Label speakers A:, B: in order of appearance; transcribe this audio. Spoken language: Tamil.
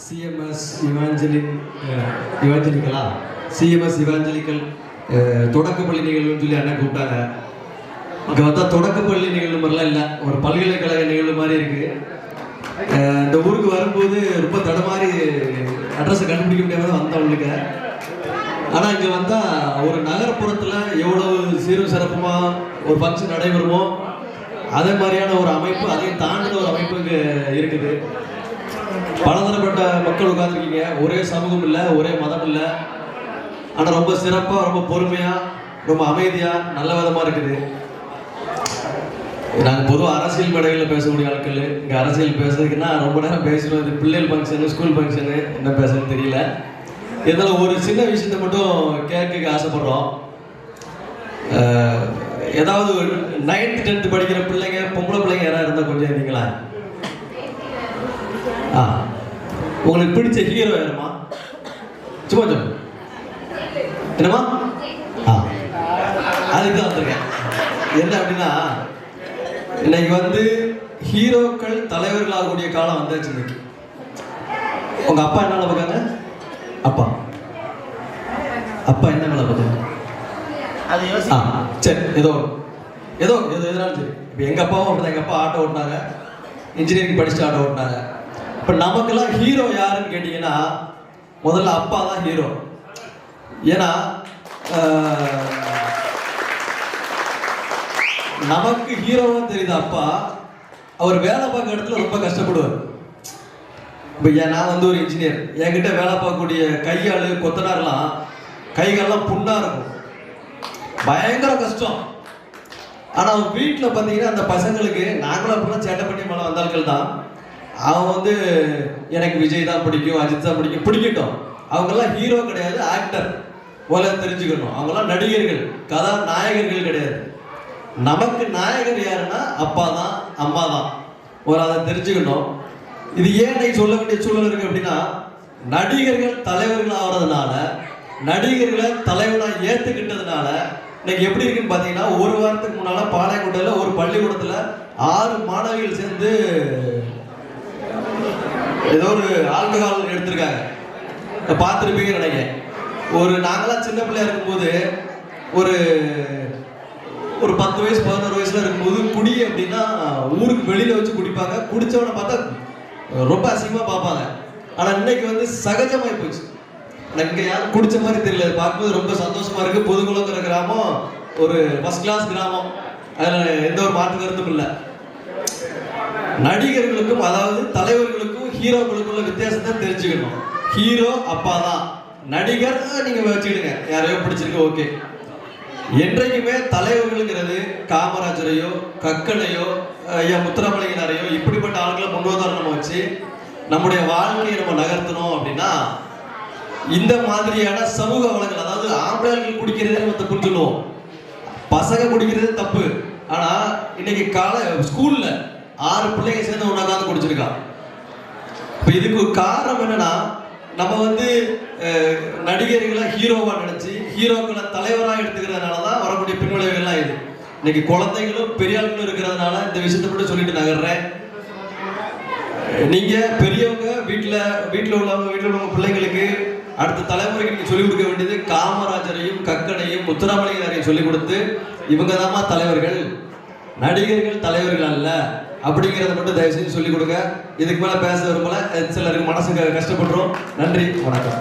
A: சிஎம்எஸ் இவாஞ்சலிக்கலா சிஎம்எஸ் இவாஞ்சலிக்கல் தொடக்கப்பள்ளி நிகழ்வுன்னு சொல்லி அண்ணன் கூப்பிட்டாங்க. இங்கே பார்த்தா தொடக்கப்பள்ளி நிகழ்வு மாதிரிலாம் இல்லை, ஒரு பல்கலைக்கழக நிகழ்வு மாதிரி இருக்குது. இந்த ஊருக்கு வரும்போது ரொம்ப தடமாறி அட்ரஸை கண்டுபிடிக்க முடியாமல் வந்தவங்களுக்கு. ஆனால் இங்கே வந்தால் ஒரு நகர்ப்புறத்தில் எவ்வளவு சீரும் சிறப்புமாக ஒரு ஃபங்க்ஷன் நடைபெறுமோ அதே மாதிரியான ஒரு அமைப்பு, அதையும் தாண்டின ஒரு அமைப்பு இங்கே இருக்குது. பலதரப்பட்ட மக்கள் உட்காந்துருக்கீங்க. ஒரே சமூகம் இல்லை, ஒரே மதம் இல்லை, ஆனால் ரொம்ப சிறப்பாக, ரொம்ப பொறுமையாக, ரொம்ப அமைதியாக, நல்ல விதமாக இருக்குது. நாங்கள் பொதுவாக அரசியல் மேடைகளில் பேசக்கூடிய ஆட்கள். இங்கே அரசியல் பேசுறதுக்குன்னா ரொம்ப நேரம் பேசுகிறோம். இது பிள்ளைகள் ஃபங்க்ஷனு, ஸ்கூல் ஃபங்க்ஷனு, என்ன பேசுறதுன்னு தெரியல. இருந்தாலும் ஒரு சின்ன விஷயத்தை மட்டும் கேட்க ஆசைப்படுறோம். ஏதாவது 9th 10th படிக்கிற பிள்ளைங்க, பொம்பளை பிள்ளைங்க யாராவது இருந்தால் கொஞ்சம் இருந்தீங்களா? உங்களுக்கு பிடிச்ச ஹீரோ யாருமா? சும்மா சொல்லு. என்னம்மா? அதுக்கு தான் வந்திருக்கேன். என்ன அப்படின்னா, இன்னைக்கு வந்து ஹீரோக்கள் தலைவர்கள் ஆகக்கூடிய காலம் வந்தாச்சு. இன்னைக்கு உங்க அப்பா என்ன வேலை பார்க்காங்க? அப்பா என்ன வேலை பார்க்காங்க? சரி, ஏதோ எதனாலும் சரி. இப்போ எங்க அப்பாவும் அப்படிதான். எங்க அப்பா ஆட்டோ ஓட்டினாங்க, இன்ஜினியரிங் படிச்சுட்டு ஆட்டோ ஓட்டினாங்க. இப்போ நமக்கெல்லாம் ஹீரோ யாருன்னு கேட்டீங்கன்னா முதல்ல அப்பா தான் ஹீரோ. ஏன்னா நமக்கு ஹீரோவா தெரியுது அப்பா. அவர் வேலை பார்க்குற இடத்துல ரொம்ப கஷ்டப்படுவார். இப்போ நான் வந்து ஒரு இன்ஜினியர், என்கிட்ட வேலை பார்க்கக்கூடிய கையாளு கொத்தனார்லாம் கைகள்லாம் புண்ணா இருக்கும், பயங்கர கஷ்டம். ஆனால் வீட்டில் பார்த்தீங்கன்னா அந்த பசங்களுக்கு, நாங்களும் அப்படிலாம் சேட்டை பண்ணி மேலே வந்தார்கள் தான், அவன் வந்து எனக்கு விஜய் தான் பிடிக்கும், அஜித் தான் பிடிக்கும், பிடிக்கட்டும். அவங்கெல்லாம் ஹீரோ கிடையாது, ஆக்டர் போல தெரிஞ்சுக்கணும். அவங்கெல்லாம் நடிகர்கள், கதாநாயகர்கள் கிடையாது. நமக்கு நாயகர் யாருன்னா அப்பா தான், அம்மா தான். ஒரு அதை தெரிஞ்சுக்கணும். இது ஏன் நீ சொல்ல வேண்டிய சூழல் இருக்கு அப்படின்னா, நடிகர்கள் தலைவர்கள் ஆகிறதுனால, நடிகர்களை தலைவனாக ஏற்றுக்கிட்டதுனால இன்னைக்கு எப்படி இருக்குன்னு பார்த்தீங்கன்னா, ஒரு வாரத்துக்கு முன்னால் பாளையங்கோட்டையில் ஒரு பள்ளிக்கூடத்தில் 6 மாணவிகள் சேர்ந்து ஏதோ ஒரு ஆல்கஹால் எடுத்திருக்காங்க. பார்த்துருப்பீங்கன்னு நினைக்கிறேன். நாங்களாம் சின்ன பிள்ளையா இருக்கும்போது ஒரு 10 வயசு 11 வயசுல இருக்கும்போது குடி அப்படின்னா ஊருக்கு வெளியில வச்சு குடிப்பாங்க. குடிச்சவனை பார்த்தா ரொம்ப அசிங்கமா பார்ப்பாங்க. ஆனா இன்னைக்கு வந்து சகஜமாய் போச்சு. எனக்கு யாரும் குடிச்ச மாதிரி தெரியல. பார்க்கும்போது ரொம்ப சந்தோஷமா இருக்கு. பொதுகுளங்கிற கிராமம் ஒரு ஃபர்ஸ்ட் கிளாஸ் கிராமம், அதுல எந்த ஒரு மாற்று கருத்தும் இல்லை. நடிகர்களுக்கும், அதாவது தலைவர்களுக்கும் ஹீரோக்களுக்குள்ள வித்தியாசத்தை தெரிஞ்சுக்கணும். ஹீரோ அப்பா தான், நடிகர் நீங்க வச்சுக்கிடுங்க, யாரையோ பிடிச்சிருக்கு, ஓகே. என்றைக்குமே தலைவர்களுங்கிறது காமராஜரையோ, கக்கனையோ, ஐயா முத்துராமலிங்கனாரையோ, இப்படிப்பட்ட ஆட்களை முன்னுதாரணம் வச்சு நம்முடைய வாழ்க்கையை நம்ம நகர்த்தணும். அப்படின்னா இந்த மாதிரியான சமூக வளங்கள், அதாவது ஆம்பளைகள் குடிக்கிறதே நம்ம தப்புன்னு சொல்லுவோம், பசங்க குடிக்கிறதே தப்பு. ஆனா இன்னைக்கு ஸ்கூல்ல 6 பிள்ளைங்க சேர்ந்து ஒன்னாக்காந்து குடிச்சிருக்கான். இப்ப இதுக்கு காரணம் என்னன்னா, நம்ம வந்து நடிகர்களை ஹீரோவா நினைச்சு ஹீரோக்களை தலைவராக எடுத்துக்கிறதுனாலதான் வரக்கூடிய பின்விளைவுகள்லாம் இது. இன்னைக்கு குழந்தைகளும் பெரிய ஆட்களும் இருக்கிறதுனால இந்த விஷயத்தை மட்டும் சொல்லிட்டு நகர்றேன். நீங்க பெரியவங்க வீட்டில் உள்ளவங்க பிள்ளைங்களுக்கு, அடுத்த தலைமுறைக்கு நீங்க சொல்லிக் கொடுக்க வேண்டியது காமராஜரையும், கக்கனையும், முத்துராமலிங்கரையும் சொல்லிக் கொடுத்து, இவங்க தான்மா தலைவர்கள், நடிகர்கள் தலைவர்கள் அல்ல அப்படிங்கிறத மட்டும் தயவு செஞ்சு சொல்லிக் கொடுங்க. இதுக்கு மேல பேச விரும்பல, சிலருக்கு மனசுக்கு கஷ்டப்படுறோம். நன்றி, வணக்கம்.